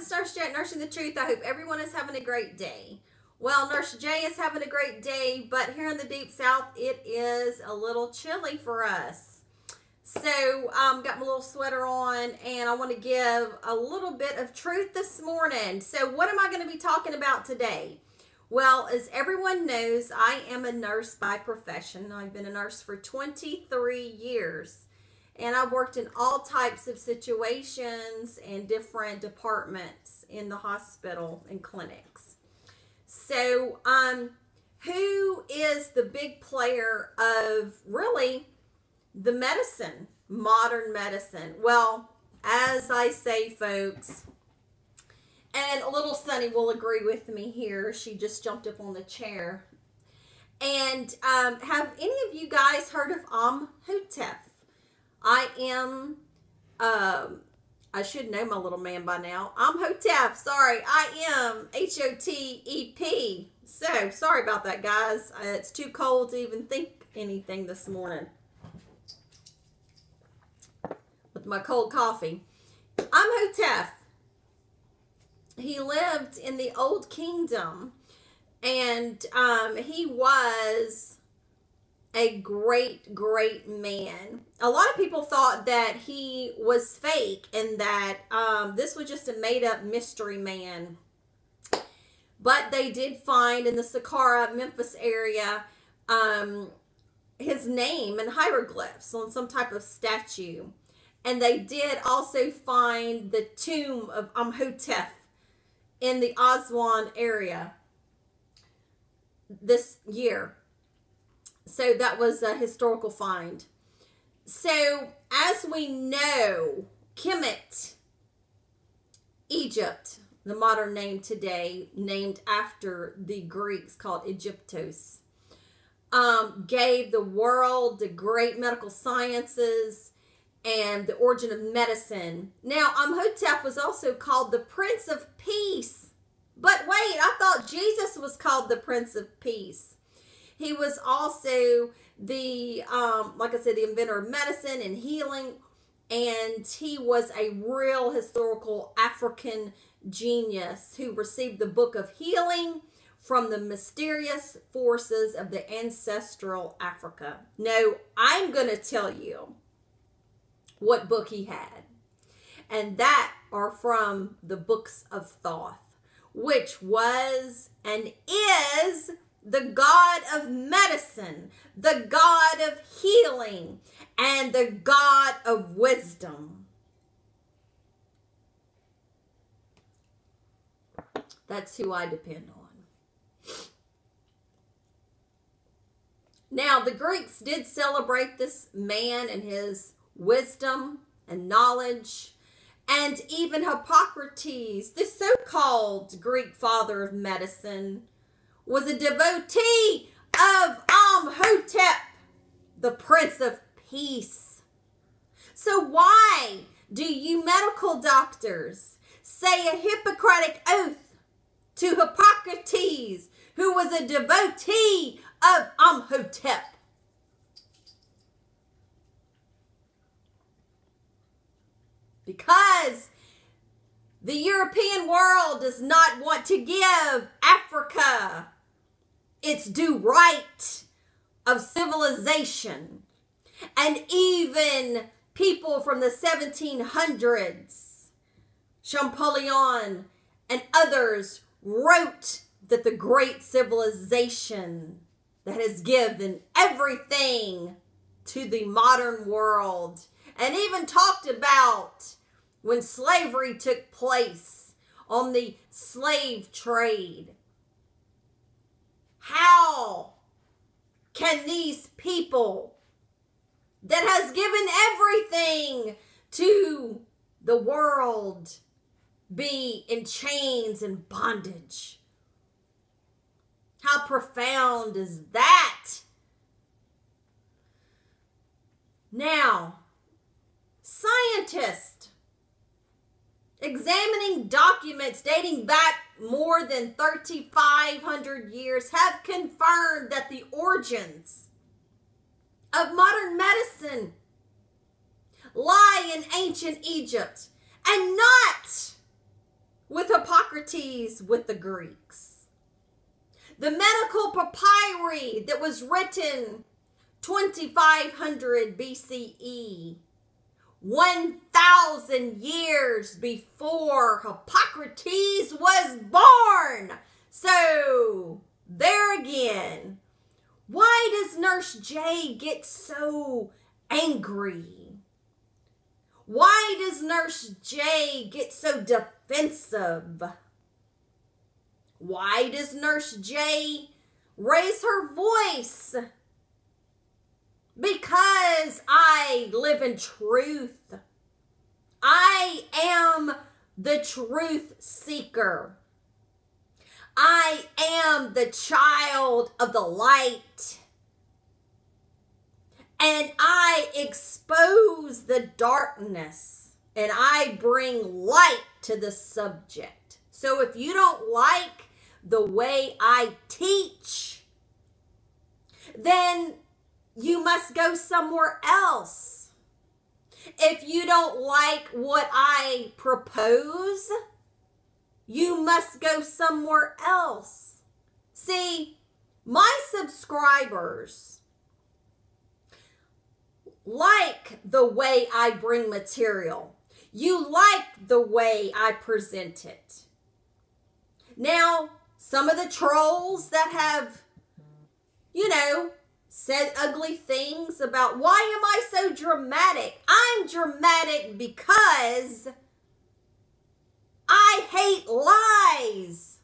it's Nurse J at Nursing the Truth. I hope everyone is having a great day. Well, Nurse J is having a great day, but here in the Deep South, it is a little chilly for us. So, got my little sweater on, and I want to give a little bit of truth this morning. So, what am I going to be talking about today? Well, as everyone knows, I am a nurse by profession. I've been a nurse for 23 years. And I've worked in all types of situations and different departments in the hospital and clinics. So, who is the big player of really the medicine, modern medicine? Well, as I say, folks, and a little Sunny will agree with me here. She just jumped up on the chair. And have any of you guys heard of Imhotep? I am, I should know my little man by now. Imhotep, sorry, I am H-O-T-E-P. So, sorry about that, guys. It's too cold to even think anything this morning with my cold coffee. Imhotep, he lived in the Old Kingdom, and he was a great, great man. A lot of people thought that he was fake and that this was just a made-up mystery man. But they did find in the Saqqara, Memphis area, his name in hieroglyphs on some type of statue. And they did also find the tomb of Imhotep in the Aswan area this year. So that was a historical find. So as we know, Kemet, Egypt, the modern name today, named after the Greeks, called Egyptos, gave the world the great medical sciences and the origin of medicine. Now, Imhotep was also called the Prince of Peace. But wait, I thought Jesus was called the Prince of Peace. He was also the, like I said, the inventor of medicine and healing. And he was a real historical African genius who received the book of healing from the mysterious forces of the ancestral Africa. Now, I'm going to tell you what book he had. And that are from the books of Thoth, which was and is the God of medicine, the God of healing, and the God of wisdom. That's who I depend on. Now, the Greeks did celebrate this man and his wisdom and knowledge. And even Hippocrates, the so-called Greek father of medicine, was a devotee of Imhotep, the Prince of Peace. So why do you medical doctors say a Hippocratic oath to Hippocrates, who was a devotee of Imhotep? Because the European world does not want to give Africa its due right of civilization. And even people from the 1700s, Champollion and others, wrote that the great civilization that has given everything to the modern world, and even talked about when slavery took place on the slave trade. How can these people that has given everything to the world be in chains and bondage? How profound is that? Now, scientists examining documents dating back more than 3,500 years have confirmed that the origins of modern medicine lie in ancient Egypt and not with Hippocrates with the Greeks. The medical papyri that was written 2500 BCE, 1,000 years before Hippocrates was born. So, there again, why does Nurse J get so angry? Why does Nurse J get so defensive? Why does Nurse J raise her voice? Because I live in truth. I am the truth seeker. I am the child of the light. And I expose the darkness. And I bring light to the subject. So if you don't like the way I teach, then you must go somewhere else. If you don't like what I propose, you must go somewhere else. See, my subscribers like the way I bring material. You like the way I present it. Now, some of the trolls that have, said ugly things about why am I so dramatic? I'm dramatic because I hate lies.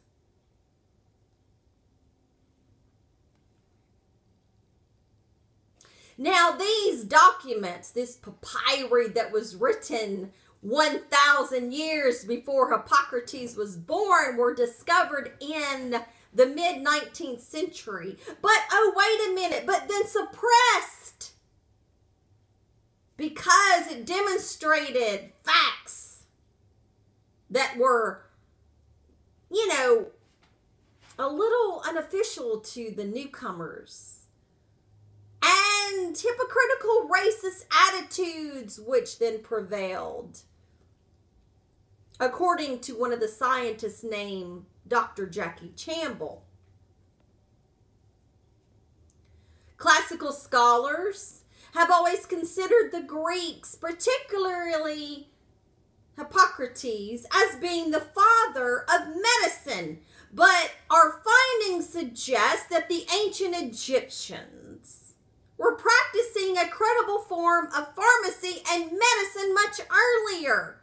Now these documents, this papyri that was written 1,000 years before Hippocrates was born, were discovered in the mid-19th century. But, oh, wait a minute, but then suppressed because it demonstrated facts that were, a little unofficial to the newcomers, and hypocritical racist attitudes which then prevailed, according to one of the scientists named Dr. Jackie Campbell. Classical scholars have always considered the Greeks, particularly Hippocrates, as being the father of medicine, but our findings suggest that the ancient Egyptians were practicing a credible form of pharmacy and medicine much earlier.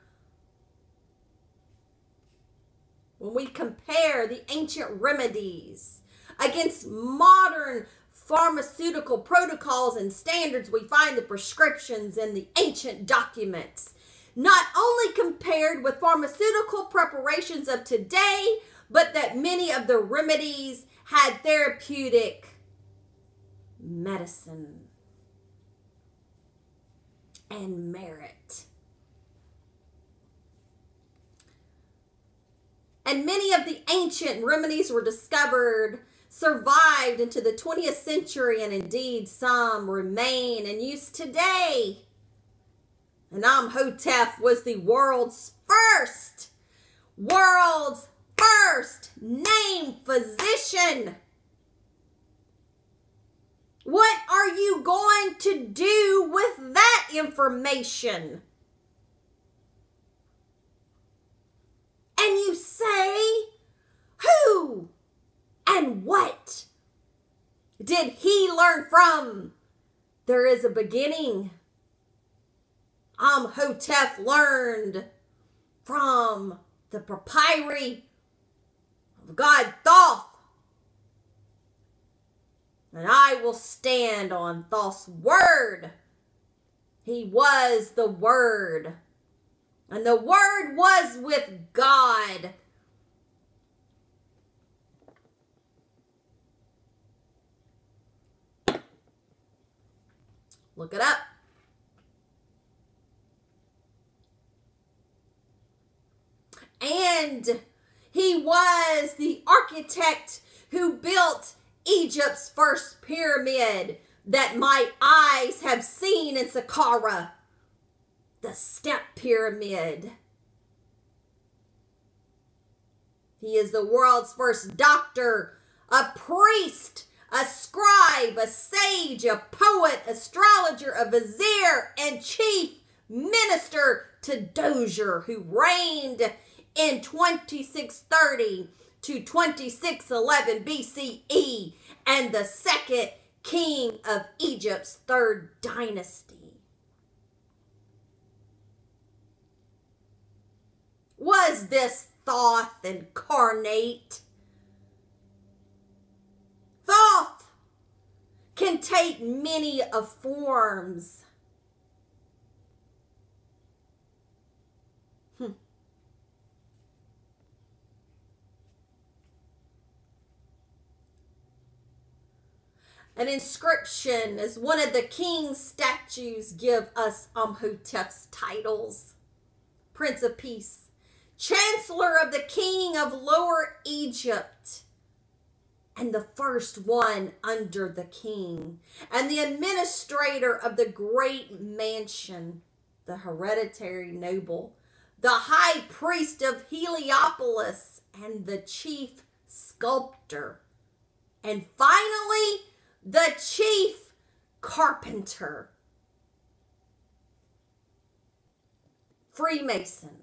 When we compare the ancient remedies against modern pharmaceutical protocols and standards, we find the prescriptions in the ancient documents not only compared with pharmaceutical preparations of today, but that many of the remedies had therapeutic medicine and merit. And many of the ancient remedies were discovered, survived into the 20th century, and indeed some remain in use today. And Imhotep was the world's first named physician. What are you going to do with that information? And you say, who and what did he learn from? There is a beginning. Imhotep learned from the papyri of God Thoth. And I will stand on Thoth's word. He was the Word. And the Word was with God. Look it up. And he was the architect who built Egypt's first pyramid that my eyes have seen in Saqqara, the Step Pyramid. He is the world's first doctor, a priest, a scribe, a sage, a poet, astrologer, a vizier, and chief minister to Dozier, who reigned in 2630 to 2611 BCE, and the second king of Egypt's third dynasty. Was this Thoth incarnate? Thoth can take many of forms. An inscription as one of the king's statues give us Imhotep's titles. Prince of Peace, Chancellor of the King of Lower Egypt, and the first one under the king, and the administrator of the great mansion, the hereditary noble, the high priest of Heliopolis, and the chief sculptor, and finally, the chief carpenter. Freemason.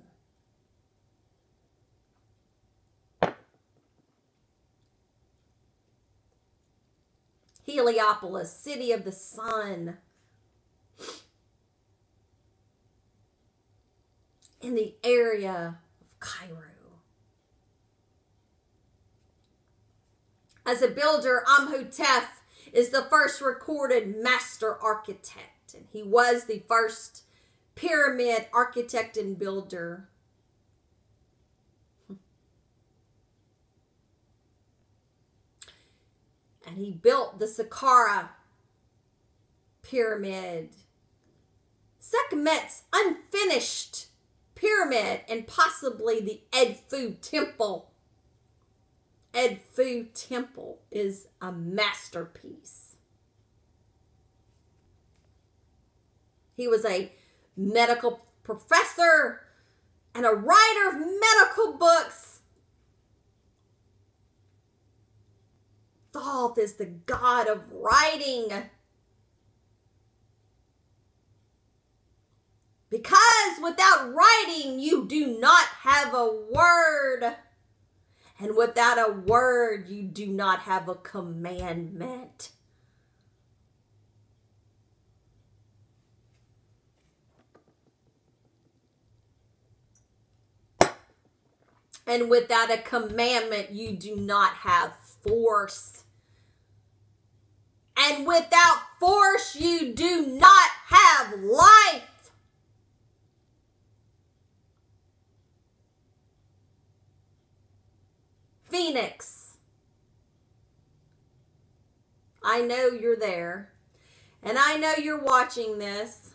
Heliopolis, city of the sun. In the area of Cairo. As a builder, Imhotep is the first recorded master architect, and he was the first pyramid architect and builder. And he built the Saqqara pyramid, Sekhmet's unfinished pyramid, and possibly the Edfu temple. Edfu temple is a masterpiece. He was a medical professor and a writer of medical books. Thoth is the god of writing. Because without writing, you do not have a word. And without a word, you do not have a commandment. And without a commandment, you do not have force. And without force, you do not have life. Phoenix, I know you're there, and I know you're watching this.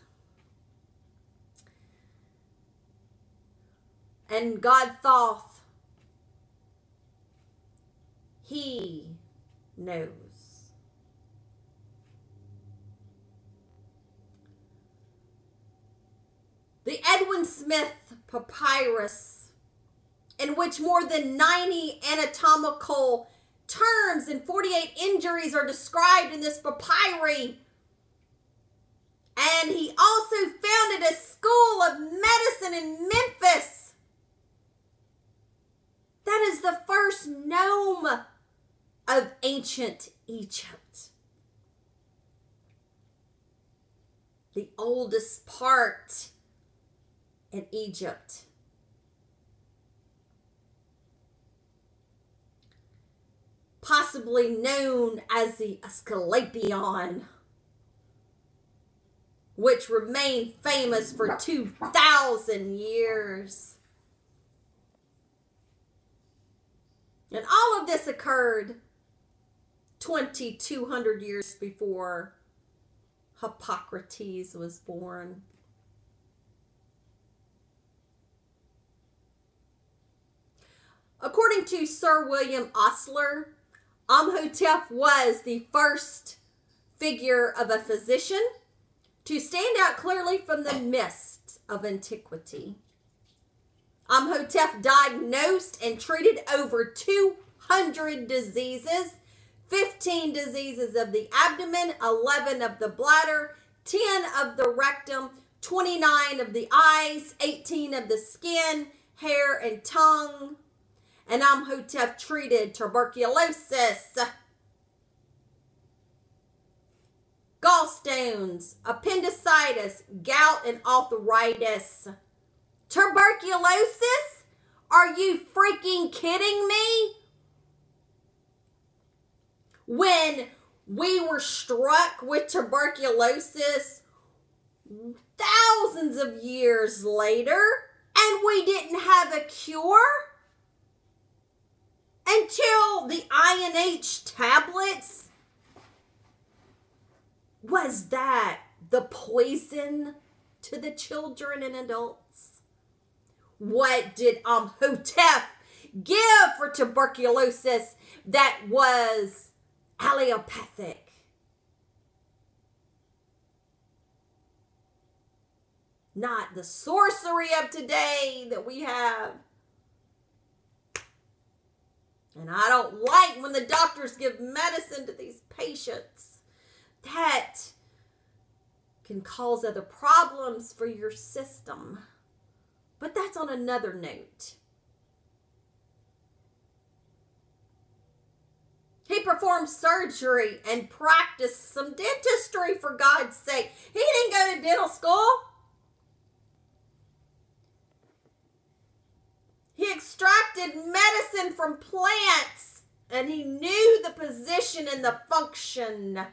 And God Thoth, he knows. The Edwin Smith papyrus, in which more than 90 anatomical terms and 48 injuries are described in this papyri. And he also founded a school of medicine in Memphis. That is the first nome of ancient Egypt. The oldest part in Egypt. Possibly known as the Asclepion, which remained famous for 2,000 years. And all of this occurred 2,200 years before Hippocrates was born. According to Sir William Osler, Imhotep was the first figure of a physician to stand out clearly from the mist of antiquity. Imhotep diagnosed and treated over 200 diseases, 15 diseases of the abdomen, 11 of the bladder, 10 of the rectum, 29 of the eyes, 18 of the skin, hair, and tongue. And Imhotep treated tuberculosis, gallstones, appendicitis, gout, and arthritis. Tuberculosis? Are you freaking kidding me? When we were struck with tuberculosis thousands of years later, and we didn't have a cure until the INH tablets. Was that the poison to the children and adults? What did Imhotep give for tuberculosis that was allopathic? Not the sorcery of today that we have. And I don't like when the doctors give medicine to these patients. That can cause other problems for your system. But that's on another note. He performed surgery and practiced some dentistry, for God's sake. He didn't go to dental school. He extracted medicine from plants, and he knew the position and the function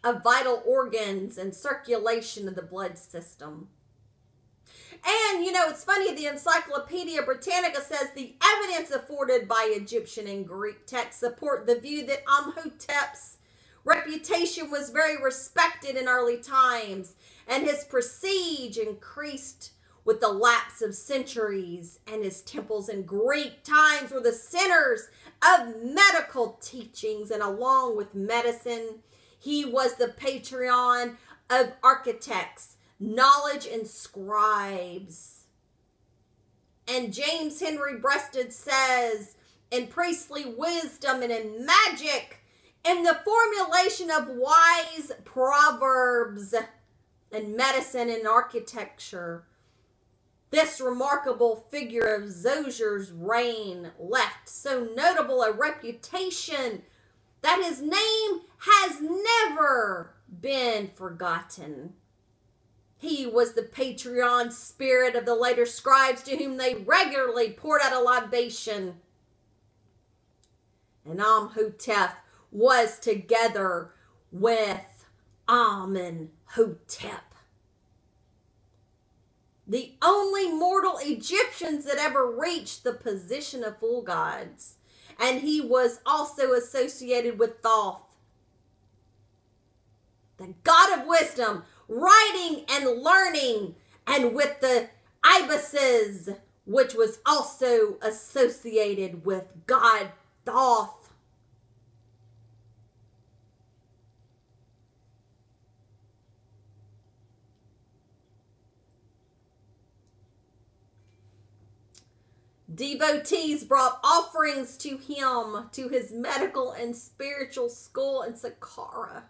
of vital organs and circulation of the blood system. And, you know, it's funny, the Encyclopedia Britannica says the evidence afforded by Egyptian and Greek texts support the view that Imhotep's reputation was very respected in early times, and his prestige increased with the lapse of centuries, and his temples in Greek times were the centers of medical teachings, and along with medicine, he was the patron of architects, knowledge, and scribes. And James Henry Breasted says, in priestly wisdom and in magic, in the formulation of wise proverbs, and medicine and architecture, this remarkable figure of Xosier's reign left so notable a reputation that his name has never been forgotten. He was the patron spirit of the later scribes, to whom they regularly poured out a libation. And Imhotep was together with Amenhotep, the only mortal Egyptians that ever reached the position of full gods. And he was also associated with Thoth, the god of wisdom, writing and learning, and with the ibises, which was also associated with god Thoth. Devotees brought offerings to him, to his medical and spiritual school in Saqqara.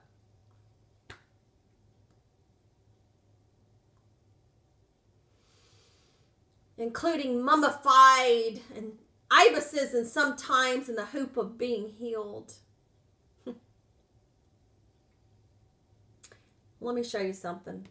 Including mummified and ibises, and sometimes in the hope of being healed. Let me show you something.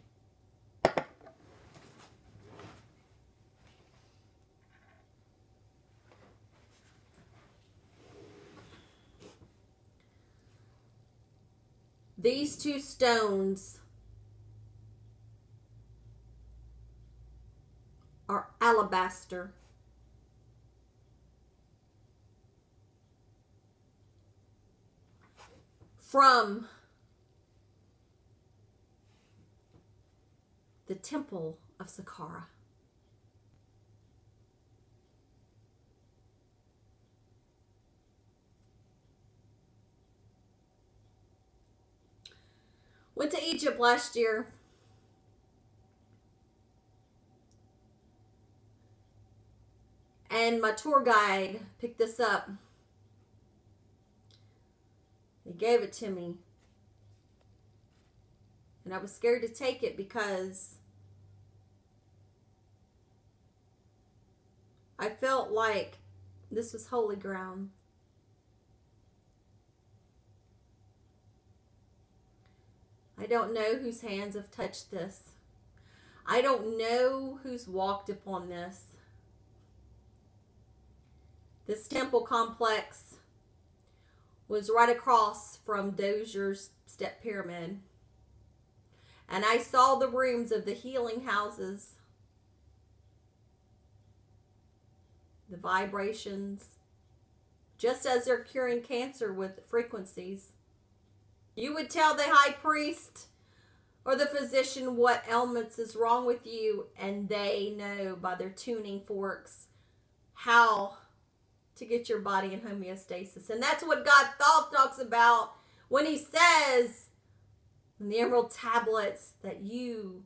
These two stones are alabaster. From the temple of Saqqara. Went to Egypt Egypt last year. And my tour guide picked this up. He gave it to me. And I was scared to take it because I felt like this was holy ground. I don't know whose hands have touched this. I don't know who's walked upon this. This temple complex was right across from Dozier's step pyramid. And I saw the rooms of the healing houses. The vibrations. Just as they're curing cancer with frequencies. You would tell the high priest or the physician what ailments is wrong with you, and they know by their tuning forks how to get your body in homeostasis. And that's what God talks about when he says in the emerald tablets that you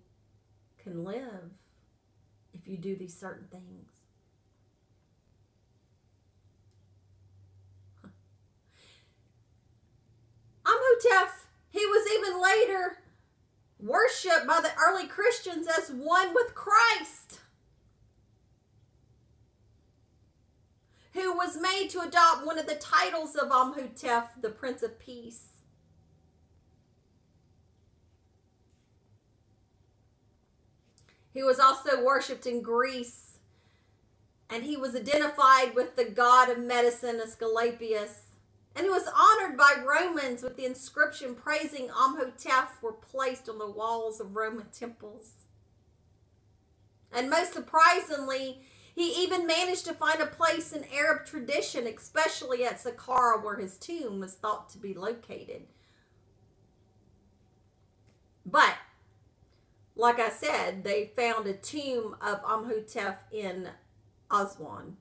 can live if you do these certain things. Imhotep, he was even later worshipped by the early Christians as one with Christ, who was made to adopt one of the titles of Imhotep, the Prince of Peace. He was also worshipped in Greece, and he was identified with the god of medicine, Asclepius. And he was honored by Romans with the inscription praising Imhotep were placed on the walls of Roman temples. And most surprisingly, he even managed to find a place in Arab tradition, especially at Saqqara, where his tomb was thought to be located. But, like I said, they found a tomb of Imhotep in Aswan.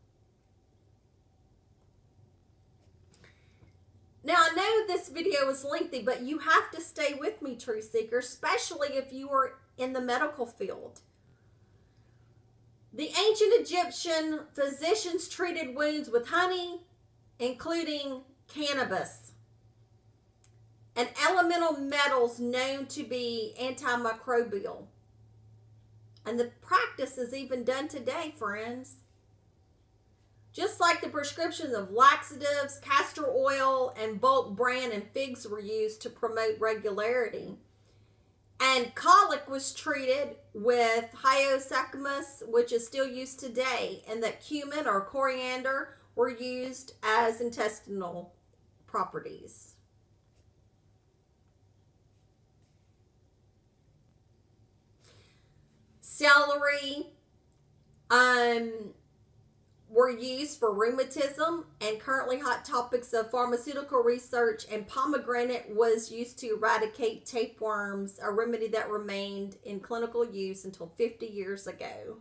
Now, I know this video is lengthy, but you have to stay with me, Truth Seeker, especially if you are in the medical field. The ancient Egyptian physicians treated wounds with honey, including cannabis, and elemental metals known to be antimicrobial. And the practice is even done today, friends. Just like the prescriptions of laxatives, castor oil, and bulk bran and figs were used to promote regularity. And colic was treated with hyoscyamus, which is still used today, and that cumin or coriander were used as intestinal properties. Celery, were used for rheumatism, and currently hot topics of pharmaceutical research, and pomegranate was used to eradicate tapeworms, a remedy that remained in clinical use until 50 years ago.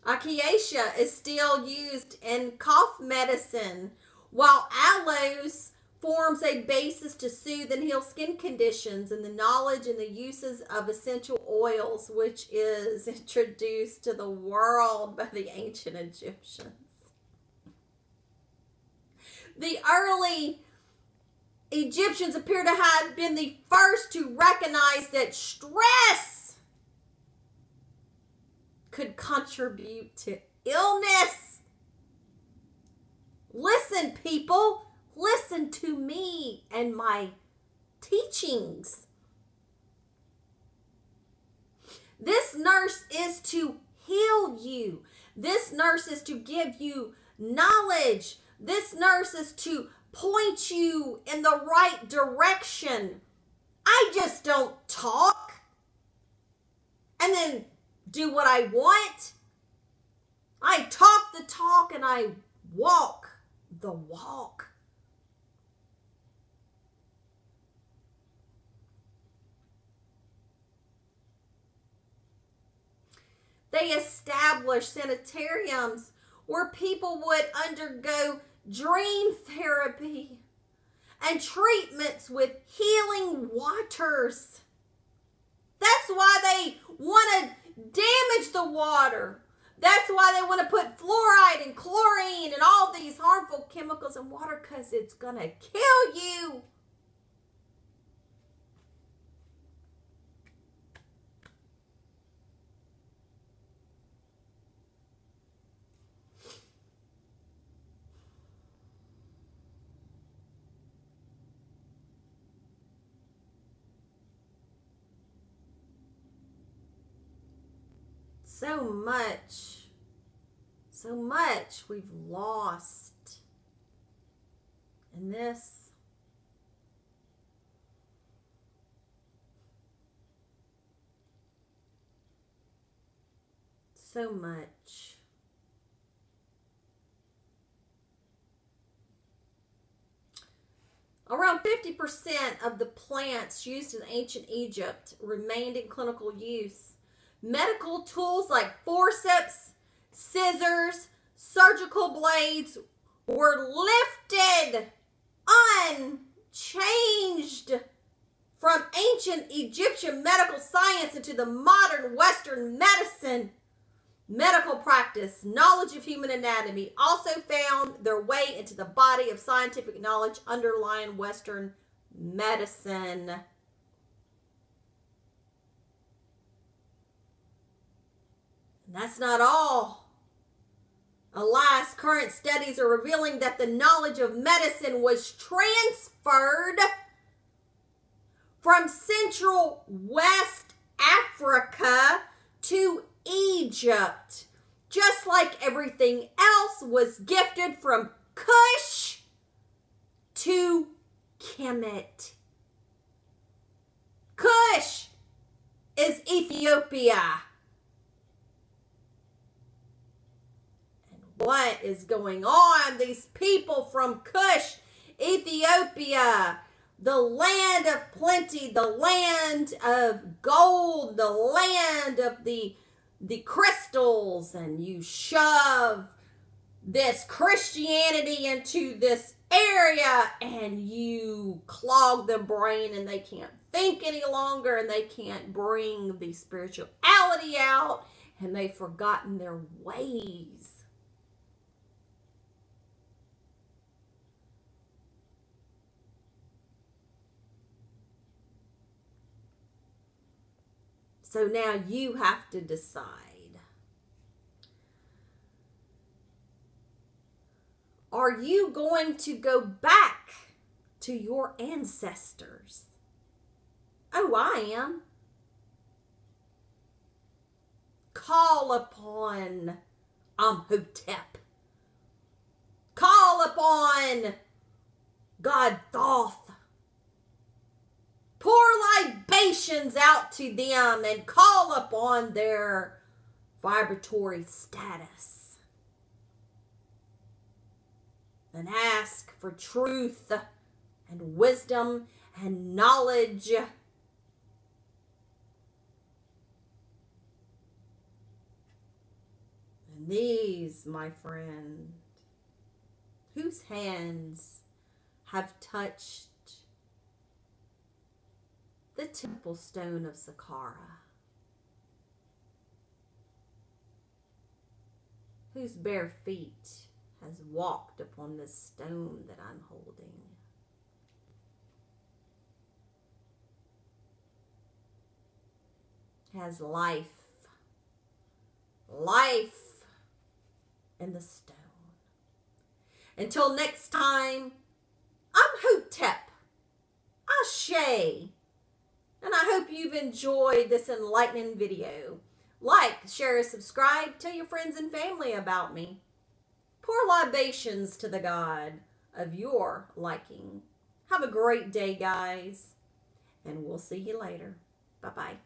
Acacia is still used in cough medicine, while aloes forms a basis to soothe and heal skin conditions, and the knowledge and the uses of essential oils, which is introduced to the world by the ancient Egyptians. The early Egyptians appear to have been the first to recognize that stress could contribute to illness. Listen, people. Listen to me and my teachings. This nurse is to heal you. This nurse is to give you knowledge. This nurse is to point you in the right direction. I just don't talk and then do what I want. I talk the talk and I walk the walk. They established sanitariums where people would undergo dream therapy, and treatments with healing waters. That's why they want to damage the water. That's why they want to put fluoride and chlorine and all these harmful chemicals in water, because it's going to kill you. So much we've lost in this. So much. Around 50% of the plants used in ancient Egypt remained in clinical use. Medical tools like forceps, scissors, surgical blades were lifted unchanged from ancient Egyptian medical science into the modern Western medicine. Medical practice, knowledge of human anatomy also found their way into the body of scientific knowledge underlying Western medicine. And that's not all. Alas, current studies are revealing that the knowledge of medicine was transferred from Central West Africa to Egypt, just like everything else was gifted from Kush to Kemet. Kush is Ethiopia. And what is going on? These people from Kush, Ethiopia, the land of plenty, the land of gold, the land of the crystals, and you shove this Christianity into this area and you clog the brain and they can't think any longer and they can't bring the spirituality out and they've forgotten their ways. So now you have to decide. Are you going to go back to your ancestors? Oh, I am. Call upon Imhotep. Call upon God Thoth. Pour libations out to them and call upon their vibratory status. And ask for truth and wisdom and knowledge. And these, my friend, whose hands have touched the temple stone of Saqqara, whose bare feet has walked upon this stone that I'm holding, has life in the stone. Until next time, I'm Imhotep, Ashe. And I hope you've enjoyed this enlightening video. Like, share, and subscribe. Tell your friends and family about me. Pour libations to the God of your liking. Have a great day, guys. And we'll see you later. Bye-bye.